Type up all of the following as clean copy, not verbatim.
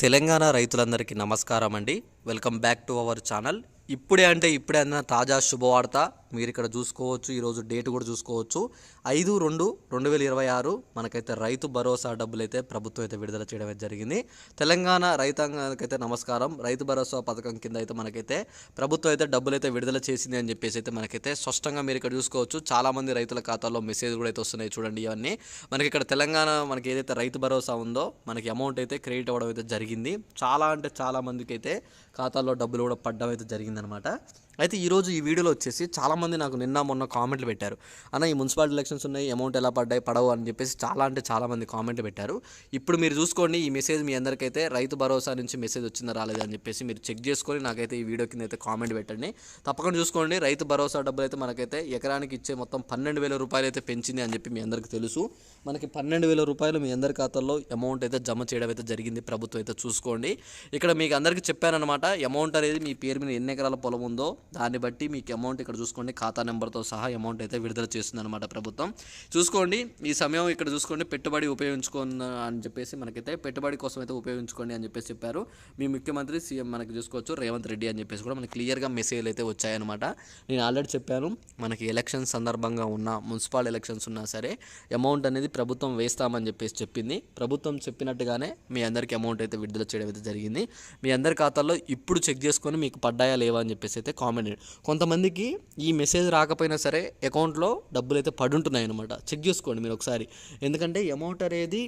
తెలంగాణ రైతులందరికీ నమస్కారం అండి. Welcome back to our channel. ఇప్పుడే అన్న తాజా శుభవార్త మీరు ఇక్కడ చూసుకోవచ్చు. ఈరోజు డేట్ కూడా చూసుకోవచ్చు. 5/2/2026 మనకైతే రైతు భరోసా డబ్బులు అయితే ప్రభుత్వం అయితే విడుదల చేయడం అయితే జరిగింది. తెలంగాణ రైతాంగానికైతే నమస్కారం. రైతు భరోసా పథకం కింద అయితే మనకైతే ప్రభుత్వం అయితే డబ్బులు అయితే విడుదల చేసింది అని చెప్పేసి అయితే మనకైతే స్పష్టంగా మీరు ఇక్కడ చూసుకోవచ్చు. చాలామంది రైతుల ఖాతాల్లో మెసేజ్ కూడా అయితే వస్తున్నాయి చూడండి. ఇవన్నీ మనకి ఇక్కడ తెలంగాణ మనకి ఏదైతే రైతు భరోసా ఉందో మనకి అమౌంట్ అయితే క్రెడిట్ అవ్వడం అయితే జరిగింది. చాలా మందికి అయితే ఖాతాల్లో డబ్బులు కూడా పడడం అయితే జరిగిందనమాట. అయితే ఈరోజు ఈ వీడియోలో వచ్చేసి చాలామంది నాకు నిన్న మొన్న కామెంట్లు పెట్టారు, అన్న ఈ మున్సిపాలిటీ ఎలక్షన్స్ ఉన్నాయి, అమౌంట్ ఎలా పడవు అని చెప్పేసి చాలామంది కామెంట్లు పెట్టారు. ఇప్పుడు మీరు చూసుకోండి, ఈ మెసేజ్ మీ అందరికైతే రైతు భరోసా నుంచి మెసేజ్ వచ్చిందా రాలేదా అని చెప్పేసి మీరు చెక్ చేసుకొని నాకైతే ఈ వీడియో కింద అయితే కామెంట్ పెట్టండి. తప్పకుండా చూసుకోండి. రైతు భరోసా డబ్బులు అయితే మనకైతే ఎకరానికి ఇచ్చే మొత్తం 12,000 రూపాయలు అయితే పెంచింది అని చెప్పి మీ అందరికీ తెలుసు. మనకి 12,000 రూపాయలు మీ అందరి ఖాతాల్లో అమౌంట్ అయితే జమ చేయడం అయితే జరిగింది ప్రభుత్వం అయితే. చూసుకోండి, ఇక్కడ మీకు అందరికీ చెప్పానన్నమాట. అమౌంట్ అనేది మీ పేరు మీద ఎన్ని ఎకరాల పొలం ఉందో దాన్ని బట్టి మీకు అమౌంట్ ఇక్కడ చూసుకోండి, ఖాతా నెంబర్తో సహా అమౌంట్ అయితే విడుదల చేస్తుంది అనమాట ప్రభుత్వం. చూసుకోండి, ఈ సమయం ఇక్కడ చూసుకోండి, పెట్టుబడి ఉపయోగించుకోండి అని చెప్పేసి మనకైతే పెట్టుబడి కోసం అయితే ఉపయోగించుకోండి అని చెప్పేసి చెప్పారు మీ ముఖ్యమంత్రి సీఎం మనకి చూసుకోవచ్చు రేవంత్ రెడ్డి అని చెప్పేసి కూడా మనకి క్లియర్గా మెసేజ్లు అయితే వచ్చాయన్నమాట. నేను ఆల్రెడీ చెప్పాను, మనకి ఎలక్షన్ సందర్భంగా ఉన్న మున్సిపల్ ఎలక్షన్స్ ఉన్నా సరే అమౌంట్ అనేది ప్రభుత్వం వేస్తామని చెప్పేసి చెప్పింది. ప్రభుత్వం చెప్పినట్టుగానే మీ అందరికీ అమౌంట్ అయితే విడుదల చేయడం అయితే జరిగింది. మీ అందరి ఖాతాల్లో ఇప్పుడు చెక్ చేసుకొని మీకు పడ్డాయా లేవా అని చెప్పేసి అయితే కామెంట్. కొంతమందికి ఈ మెసేజ్ రాకపోయినా సరే అకౌంట్లో డబ్బులు అయితే పడుంటున్నాయి అనమాట. చెక్ చేసుకోండి మీరు ఒకసారి. ఎందుకంటే అమౌంట్ అనేది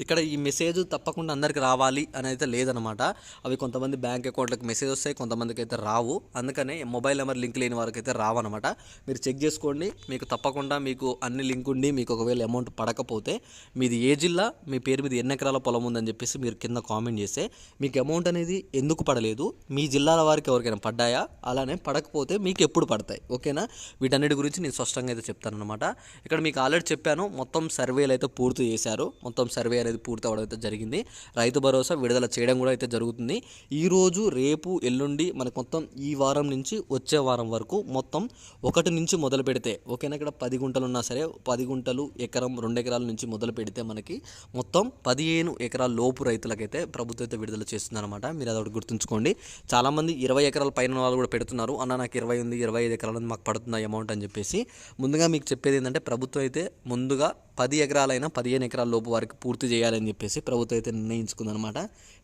ఇక్కడ ఈ మెసేజ్ తప్పకుండా అందరికి రావాలి అని అయితే లేదనమాట. అవి కొంతమంది బ్యాంక్ అకౌంట్లకు మెసేజ్ వస్తాయి, కొంతమందికి అయితే రావు. అందుకనే మొబైల్ నెంబర్ లింక్ లేని వారికి అయితే రావన్నమాట. మీరు చెక్ చేసుకోండి. మీకు తప్పకుండా మీకు అన్ని లింక్ ఉండి మీకు ఒకవేళ అమౌంట్ పడకపోతే మీది ఏ జిల్లా, మీ పేరు మీద ఎన్ని ఎకరాల పొలం ఉందని చెప్పేసి మీరు కింద కామెంట్ చేస్తే మీకు అమౌంట్ అనేది ఎందుకు పడలేదు, మీ జిల్లాల వారికి ఎవరికైనా పడ్డాయా, అలానే పడకపోతే మీకు ఎప్పుడు పడతాయి, ఓకేనా? వీటన్నిటి గురించి నేను స్పష్టంగా అయితే చెప్తాను అనమాట. ఇక్కడ మీకు ఆల్రెడీ చెప్పాను, మొత్తం సర్వేలు అయితే పూర్తి చేశారు. మొత్తం సర్వే అనేది పూర్తి అవ్వడం అయితే జరిగింది. రైతు భరోసా విడుదల చేయడం కూడా అయితే జరుగుతుంది. ఈరోజు, రేపు, ఎల్లుండి మనకు మొత్తం ఈ వారం నుంచి వచ్చే వారం వరకు మొత్తం 1 నుంచి మొదలు పెడితే, ఓకేనా, ఇక్కడ 10 గుంటలు ఉన్నా సరే 10 గుంటలు, ఎకరం, 2 ఎకరాల నుంచి మొదలు పెడితే మనకి మొత్తం 15 ఎకరాల లోపు రైతులకైతే ప్రభుత్వం అయితే విడుదల చేస్తుందన్నమాట. మీరు అది ఒకటి గుర్తుంచుకోండి. చాలామంది 20 ఎకరాల పైన వాళ్ళు కూడా పెడుతున్నారు, అన్న నాకు 20 ఉంది, 25 ఎకరాలు మాకు పడుతుంది అమౌంట్ అని చెప్పేసి. ముందుగా మీకు చెప్పేది ఏంటంటే ప్రభుత్వం అయితే ముందుగా 10 ఎకరాలైనా 15 ఎకరాల లోపు వారికి పూర్తి చేయాలని చెప్పేసి ప్రభుత్వం అయితే నిర్ణయించుకుందనమాట.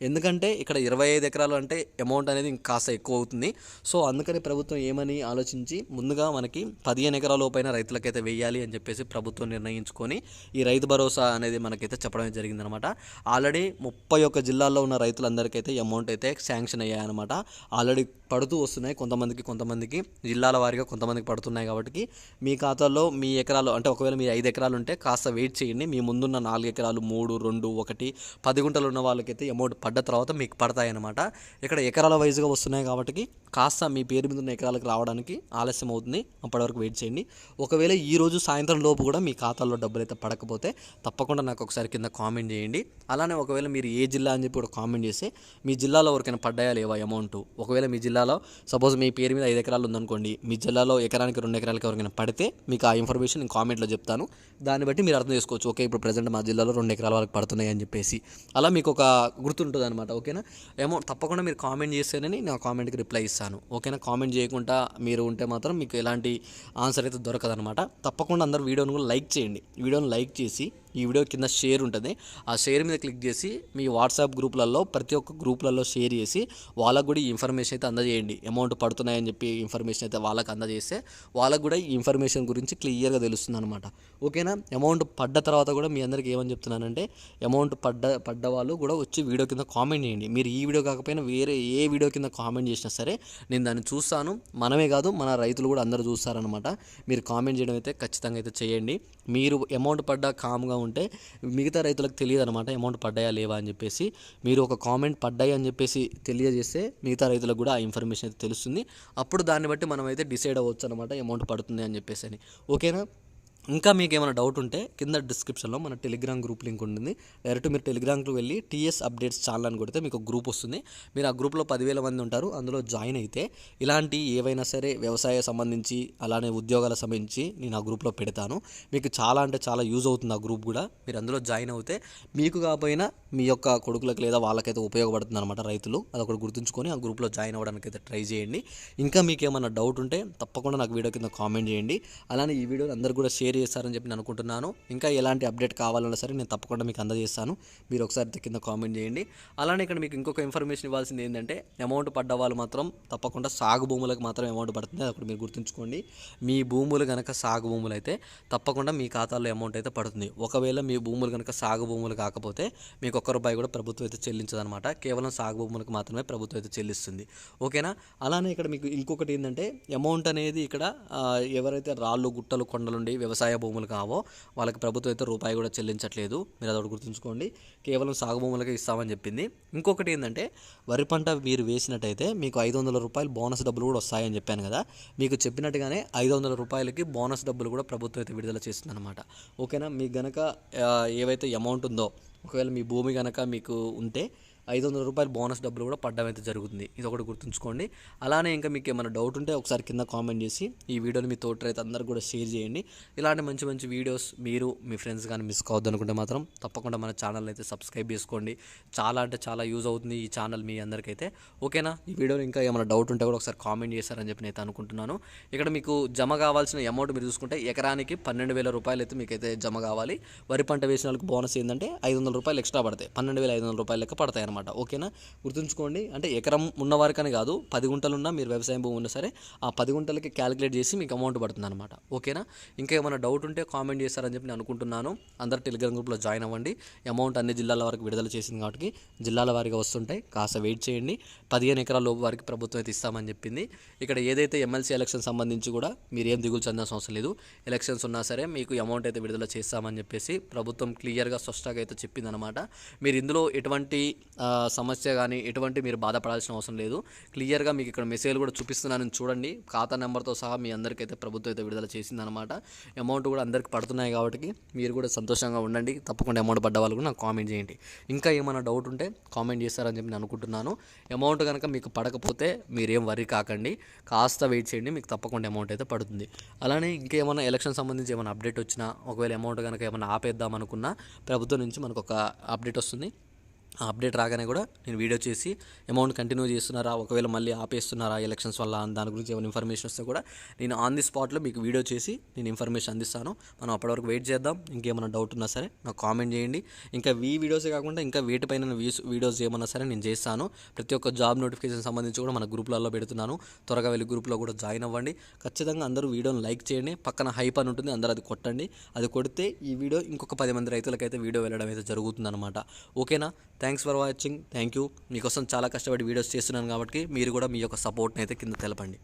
ఎందుకంటే ఇక్కడ 25 ఎకరాలు అంటే అమౌంట్ అనేది ఇంకాస్త ఎక్కువ అవుతుంది. సో అందుకని ప్రభుత్వం ఏమని ఆలోచించి ముందుగా మనకి 15 ఎకరాల లోపైన రైతులకైతే వేయాలి అని చెప్పేసి ప్రభుత్వం నిర్ణయించుకొని ఈ రైతు భరోసా అనేది మనకైతే చెప్పడం జరిగిందనమాట. ఆల్రెడీ 31 జిల్లాల్లో ఉన్న రైతులందరికైతే అమౌంట్ అయితే శాంక్షన్ అయ్యాయన్నమాట. ఆల్రెడీ పడుతూ వస్తున్నాయి. కొంతమందికి జిల్లాల వారీగా కొంతమందికి పడుతున్నాయి. కాబట్టి మీ ఖాతాలో మీ ఎకరాలు అంటే ఒకవేళ మీ 5 ఎకరాలు ఉంటే కాస్త వెయిట్ చేయండి. మీ ముందున్న 4 ఎకరాలు, 3, 2, 1, 10 గుంటలు ఉన్న వాళ్ళకైతే అమౌంట్ పడ్డ తర్వాత మీకు పడతాయి అన్నమాట. ఇక్కడ ఎకరాల వైజ్గా వస్తున్నాయి కాబట్టి కాస్త మీ పేరు మీద ఉన్న ఎకరాలకు రావడానికి ఆలస్యం అవుతుంది. అప్పటి వరకు వెయిట్ చేయండి. ఒకవేళ ఈరోజు సాయంత్రం లోపు కూడా మీ ఖాతాల్లో డబ్బులు అయితే పడకపోతే తప్పకుండా నాకు ఒకసారి కింద కామెంట్ చేయండి. అలానే ఒకవేళ మీరు ఏ జిల్లా అని చెప్పి కూడా కామెంట్ చేస్తే మీ జిల్లాలో ఎవరికైనా పడ్డాయా లేవా అమౌంట్, ఒకవేళ మీ జిల్లాలో సపోజ్ మీ పేరు మీద 5 ఎకరాలు ఉందనుకోండి, మీ జిల్లాలో ఎకరానికి 2 ఎకరాలకి ఎవరికైనా పడితే మీకు ఆ ఇన్ఫర్మేషన్ నేను కామెంట్లో చెప్తాను. దాన్ని బట్టి మీరు అర్థం చేసుకోవచ్చు, ఓకే ఇప్పుడు ప్రజెంట్ మా జిల్లాలో 2 ఎకరాల వరకు పడుతున్నాయి అని చెప్పేసి. అలా మీకు ఒక గుర్తుంటుంది అనమాట, ఓకేనా? అమౌంట్ తప్పకుండా మీరు కామెంట్ చేస్తేనే నేను ఆ కామెంట్కి రిప్లై ఇస్తాను, ఓకేనా? కామెంట్ చేయకుండా మీరు ఉంటే మాత్రం మీకు ఎలాంటి ఆన్సర్ అయితే దొరకదనమాట. తప్పకుండా అందరూ వీడియోని కూడా లైక్ చేయండి. వీడియోని లైక్ చేసి ఈ వీడియో కింద షేర్ ఉంటుంది, ఆ షేర్ మీద క్లిక్ చేసి మీ వాట్సాప్ గ్రూపులలో ప్రతి ఒక్క గ్రూపులలో షేర్ చేసి వాళ్ళకు కూడా ఈ ఇన్ఫర్మేషన్ అయితే అందజేయండి. అమౌంట్ పడుతున్నాయని చెప్పి ఇన్ఫర్మేషన్ అయితే వాళ్ళకి అందజేస్తే వాళ్ళకు కూడా ఈ ఇన్ఫర్మేషన్ గురించి క్లియర్గా తెలుస్తుంది అనమాట, ఓకేనా? అమౌంట్ పడ్డ తర్వాత కూడా మీ అందరికీ ఏమని చెప్తున్నానంటే అమౌంట్ పడ్డ వాళ్ళు కూడా వచ్చి వీడియో కింద కామెంట్ చేయండి. మీరు ఈ వీడియో కాకపోయినా వేరే ఏ వీడియో కింద కామెంట్ చేసినా సరే నేను దాన్ని చూస్తాను. మనమే కాదు మన రైతులు కూడా అందరూ చూస్తారనమాట. మీరు కామెంట్ చేయడం అయితే ఖచ్చితంగా అయితే చేయండి. మీరు అమౌంట్ పడ్డా కామ్గా ఉంటే మిగతా రైతులకు తెలియదు అనమాట అమౌంట్ పడ్డాయా లేవా అని చెప్పేసి. మీరు ఒక కామెంట్ పడ్డాయి అని చెప్పేసి తెలియజేస్తే మిగతా రైతులకు కూడా ఆ ఇన్ఫర్మేషన్ అయితే తెలుస్తుంది. అప్పుడు దాన్ని బట్టి మనం అయితే డిసైడ్ అవ్వచ్చు అనమాట అమౌంట్ పడుతుంది అని చెప్పేసి అని, ఓకేనా? ఇంకా మీకు ఏమైనా డౌట్ ఉంటే కింద డిస్క్రిప్షన్లో మన టెలిగ్రామ్ గ్రూప్ లింక్ ఉంటుంది. డైరెక్ట్ మీరు టెలిగ్రామ్కి వెళ్ళి టీఎస్ అప్డేట్స్ ఛానల్ అని కొడితే మీకు గ్రూప్ వస్తుంది. మీరు ఆ గ్రూప్లో 10,000 మంది ఉంటారు. అందులో జాయిన్ అయితే ఇలాంటి ఏవైనా సరే వ్యవసాయ సంబంధించి అలానే ఉద్యోగాల సంబంధించి నేను ఆ గ్రూప్లో పెడతాను. మీకు చాలా అంటే చాలా యూజ్ అవుతుంది ఆ గ్రూప్ కూడా. మీరు అందులో జాయిన్ అవుతే మీకు కాకపోయినా మీ యొక్క కొడుకులకు లేదా వాళ్ళకైతే ఉపయోగపడుతుంది అనమాట. రైతులు అదొకటి గుర్తుంచుకొని ఆ గ్రూప్లో జాయిన్ అవ్వడానికి అయితే ట్రై చేయండి. ఇంకా మీకు ఏమైనా డౌట్ ఉంటే తప్పకుండా నాకు వీడియో కింద కామెంట్ చేయండి. అలానే ఈ వీడియోని అందరూ కూడా షేర్ చేస్తారని చెప్పి నేను అనుకుంటున్నాను. ఇంకా ఎలాంటి అప్డేట్ కావాలన్నా సరే నేను తప్పకుండా మీకు అందజేస్తాను. మీరు ఒకసారి కింద కామెంట్ చేయండి. అలానే ఇక్కడ మీకు ఇంకొక ఇన్ఫర్మేషన్ ఇవ్వాల్సింది ఏంటంటే అమౌంట్ పడ్డ వాళ్ళు మాత్రం తప్పకుండా సాగు భూములకు మాత్రం అమౌంట్ పడుతుంది. అది ఒకటి మీరు గుర్తుంచుకోండి. మీ భూములు కనుక సాగు భూములు అయితే తప్పకుండా మీ ఖాతాలో అమౌంట్ అయితే పడుతుంది. ఒకవేళ మీ భూములు కనుక సాగు భూములు కాకపోతే మీకు ₹1 కూడా ప్రభుత్వం అయితే చెల్లించదనమాట. కేవలం సాగు భూములకు మాత్రమే ప్రభుత్వం అయితే చెల్లిస్తుంది. ఓకేనా. అలానే ఇక్కడ మీకు ఇంకొకటి ఏంటంటే అమౌంట్ అనేది ఇక్కడ ఎవరైతే రాళ్ళు గుట్టలు కొండలుండి వ్యవసాయ భూములు కావో వాళ్ళకి ప్రభుత్వం అయితే రూపాయి కూడా చెల్లించట్లేదు. మీరు అదొకటి గుర్తుంచుకోండి. కేవలం సాగు భూములకే ఇస్తామని చెప్పింది. ఇంకొకటి ఏంటంటే వరి పంట మీరు వేసినట్టయితే మీకు ₹500 బోనస్ డబ్బులు కూడా వస్తాయని చెప్పాను కదా. మీకు చెప్పినట్టుగానే ₹500 బోనస్ డబ్బులు కూడా ప్రభుత్వం అయితే విడుదల చేస్తుందన్నమాట. ఓకేనా. మీకు గనక ఏవైతే అమౌంట్ ఉందో ఒకవేళ మీ భూమి కనుక మీకు ఉంటే ₹500 బోనస్ డబ్బులు కూడా పడ్డం అయితే జరుగుతుంది. ఇది ఒకటి గుర్తుంచుకోండి. అలానే ఇంకా మీకు ఏమైనా డౌట్ ఉంటే ఒకసారి కింద కామెంట్ చేసి ఈ వీడియోని మీ తోటి రైతు అందరూ కూడా షేర్ చేయండి. ఇలాంటి మంచి మంచి వీడియోస్ మీరు మీ ఫ్రెండ్స్ కానీ మిస్ కావద్దు అనుకుంటే మాత్రం తప్పకుండా మన ఛానల్ అయితే సబ్స్క్రైబ్ చేసుకోండి. చాలా అంటే చాలా యూజ్ అవుతుంది ఈ ఛానల్ మీ అందరికైతే. ఓకేనా. ఈ వీడియోలో ఇంకా ఏమైనా డౌట్ ఉంటే కూడా ఒకసారి కామెంట్ చేస్తారని చెప్పి నేను అనుకుంటున్నాను. ఇక్కడ మీకు జమ కావాల్సిన అమౌంట్ మీరు చూసుకుంటే ఎకరానికి ₹12,000 అయితే మీకైతే జమ కావాలి. వరి పంట వేసిన వాళ్ళకి బోనస్ ఏంటంటే ₹500 ఎక్స్ట్రా పడతాయి. ₹12,500 లెక్క పడతాయి అనమాట. ఓకేనా. గుర్తుంచుకోండి. అంటే ఎకరం ఉన్నవారికని కాదు, 10 గుంటలున్నా మీరు వ్యవసాయం భూమి ఉన్నా సరే ఆ 10 గుంటలకి క్యాలిక్యులేట్ చేసి మీకు అమౌంట్ పడుతుంది అనమాట. ఓకేనా. ఇంకా ఏమైనా డౌట్ ఉంటే కామెంట్ చేస్తారని చెప్పి నేను అనుకుంటున్నాను. అందరు టెలిగ్రామ్ గ్రూప్లో జాయిన్ అవ్వండి. అమౌంట్ అన్ని జిల్లాల వరకు విడుదల చేసింది కాబట్టి జిల్లాల వారిగా వస్తుంటాయి. కాస్త వెయిట్ చేయండి. 15 ఎకరాల లోపు వారికి ప్రభుత్వం అయితే ఇస్తామని చెప్పింది. ఇక్కడ ఏదైతే ఎమ్మెల్సీ ఎలక్షన్ సంబంధించి కూడా మీరు ఏం దిగులు చెందాల్సిన అవసరం లేదు. ఎలక్షన్స్ ఉన్నా సరే మీకు అమౌంట్ అయితే విడుదల చేస్తామని చెప్పేసి ప్రభుత్వం క్లియర్గా స్పష్టంగా అయితే చెప్పిందనమాట. మీరు ఇందులో ఎటువంటి సమస్య కానీ ఎటువంటి మీరు బాధపడాల్సిన అవసరం లేదు. క్లియర్గా మీకు ఇక్కడ మెసేజ్ కూడా చూపిస్తున్నానని చూడండి. ఖాతా నెంబర్తో సహా మీ అందరికైతే ప్రభుత్వం అయితే విడుదల చేసిందనమాట. అమౌంట్ కూడా అందరికి పడుతున్నాయి కాబట్టి మీరు కూడా సంతోషంగా ఉండండి. తప్పకుండా అమౌంట్ పడ్డ వాళ్ళు కూడా నాకు కామెంట్ చేయండి. ఇంకా ఏమైనా డౌట్ ఉంటే కామెంట్ చేస్తారని చెప్పి నేను అనుకుంటున్నాను. అమౌంట్ కనుక మీకు పడకపోతే మీరేం వరి కాకండి. కాస్త వెయిట్ చేయండి. మీకు తప్పకుండా అమౌంట్ అయితే పడుతుంది. అలానే ఇంకేమైనా ఎలక్షన్ సంబంధించి ఏమైనా అప్డేట్ వచ్చినా ఒకవేళ అమౌంట్ కనుక ఏమైనా ఆపేద్దాం అనుకున్నా ప్రభుత్వం నుంచి మనకు ఒక అప్డేట్ వస్తుంది. ఆ అప్డేట్ రాగానే కూడా నేను వీడియో చేసి అమౌంట్ కంటిన్యూ చేస్తున్నారా ఒకవేళ మళ్ళీ ఆపేస్తున్నారా ఎలక్షన్స్ వల్ల దాని గురించి ఏమైనా ఇన్ఫర్మేషన్ వస్తే కూడా నేను ఆన్ ది స్పాట్లో మీకు వీడియో చేసి నేను ఇన్ఫర్మేషన్ అందిస్తాను. మనం అప్పటివరకు వెయిట్ చేద్దాం. ఇంకేమైనా డౌట్ ఉన్నా సరే నాకు కామెంట్ చేయండి. ఇంకా ఈ వీడియోసే కాకుండా ఇంకా వీటిపైన వీడియోస్ ఏమన్నా సరే నేను చేస్తాను. ప్రతి ఒక్క జాబ్ నోటిఫికేషన్ సంబంధించి కూడా మన గ్రూప్లలో పెడుతున్నాను. త్వరగా వెళ్ళి గ్రూప్లో కూడా జాయిన్ అవ్వండి. ఖచ్చితంగా అందరూ వీడియోని లైక్ చేయండి. పక్కన హైప్ అని ఉంటుంది, అందరూ అది కొట్టండి. అది కొడితే ఈ వీడియో ఇంకొక 10 మంది రైతులకైతే వీడియో వెళ్ళడం అయితే జరుగుతుందన్నమాట. ఓకేనా. Thanks for watching. Thank you. మీకోసం చాలా కష్టపడి వీడియోస్ చేస్తున్నాను కాబట్టి మీరు కూడా మీ యొక్క సపోర్ట్ని అయితే కింద తెలపండి.